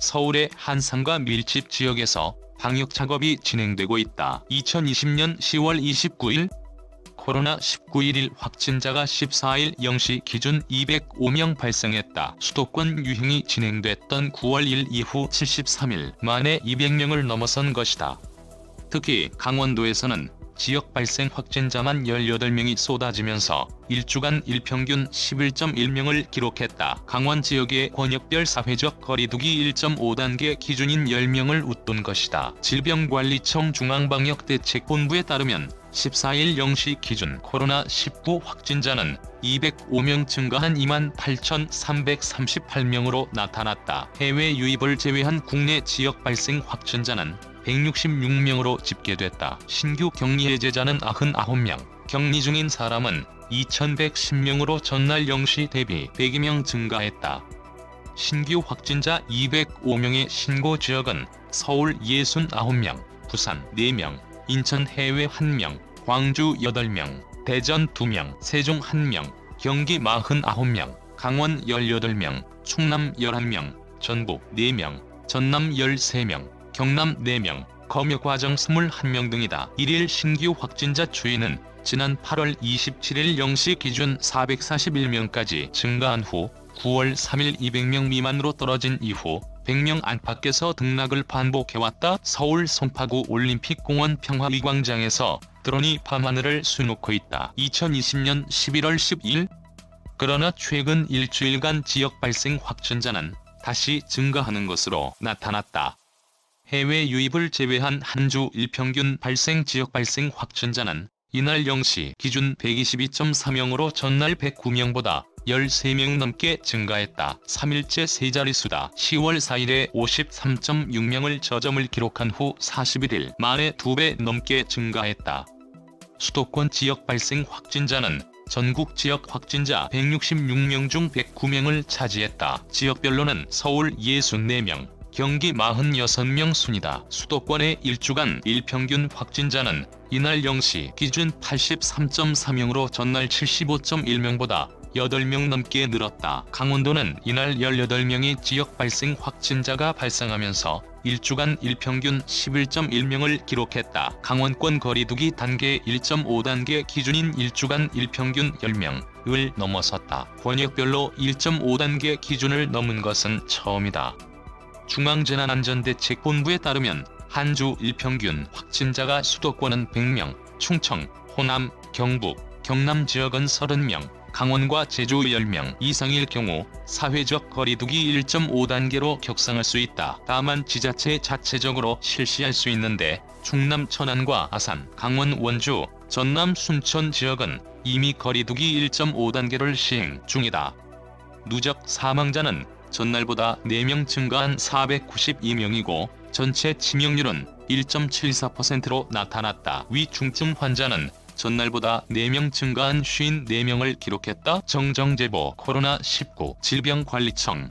서울의 한산과 밀집 지역에서 방역 작업이 진행되고 있다. 2020년 10월 29일 코로나19 1일 확진자가 14일 0시 기준 205명 발생했다. 수도권 유행이 진행됐던 9월 1일 이후 73일 만에 200명을 넘어선 것이다. 특히 강원도에서는 지역 발생 확진자만 18명이 쏟아지면서 일주간 일평균 11.1명을 기록했다. 강원 지역의 권역별 사회적 거리두기 1.5단계 기준인 10명을 웃돈 것이다. 질병관리청 중앙방역대책본부에 따르면 14일 0시 기준 코로나19 확진자는 205명 증가한 28,338명으로 나타났다. 해외 유입을 제외한 국내 지역 발생 확진자는 166명으로 집계됐다. 신규 격리 해제자는 99명, 격리 중인 사람은 2,110명으로 전날 0시 대비 102명 증가했다. 신규 확진자 205명의 신고 지역은 서울 69명, 부산 4명, 인천 해외 1명, 광주 8명, 대전 2명, 세종 1명, 경기 49명, 강원 18명, 충남 11명, 전북 4명, 전남 13명, 경남 4명, 검역과정 21명 등이다. 1일 신규 확진자 추이는 지난 8월 27일 0시 기준 441명까지 증가한 후 9월 3일 200명 미만으로 떨어진 이후 100명 안팎에서 등락을 반복해왔다. 서울 송파구 올림픽공원 평화위광장에서 드론이 밤하늘을 수놓고 있다. 2020년 11월 12일 그러나 최근 일주일간 지역 발생 확진자는 다시 증가하는 것으로 나타났다. 해외 유입을 제외한 한 주 일평균 발생 지역 발생 확진자는 이날 0시 기준 122.4명으로 전날 109명보다 13명 넘게 증가했다. 3일째 세 자릿수다. 10월 4일에 53.6명을 저점을 기록한 후 41일 만에 2배 넘게 증가했다. 수도권 지역 발생 확진자는 전국 지역 확진자 166명 중 109명을 차지했다. 지역별로는 서울 64명, 경기 46명 순이다. 수도권의 일주간 일평균 확진자는 이날 0시 기준 83.4명으로 전날 75.1명보다 8명 넘게 늘었다. 강원도는 이날 18명의 지역 발생 확진자가 발생하면서 일주간 일평균 11.1명을 기록했다. 강원권 거리두기 단계 1.5단계 기준인 일주간 일평균 10명을 넘어섰다. 권역별로 1.5단계 기준을 넘은 것은 처음이다. 중앙재난안전대책본부에 따르면 한 주 일평균 확진자가 수도권은 100명, 충청, 호남, 경북, 경남 지역은 30명, 강원과 제주 10명 이상일 경우 사회적 거리두기 1.5단계로 격상할 수 있다. 다만 지자체 자체적으로 실시할 수 있는데 충남 천안과 아산, 강원 원주, 전남 순천 지역은 이미 거리두기 1.5단계를 시행 중이다. 누적 사망자는 전날보다 4명 증가한 492명이고 전체 치명률은 1.74%로 나타났다. 위중증 환자는 전날보다 4명 증가한 54명을 기록했다. 정정제보 코로나19 질병관리청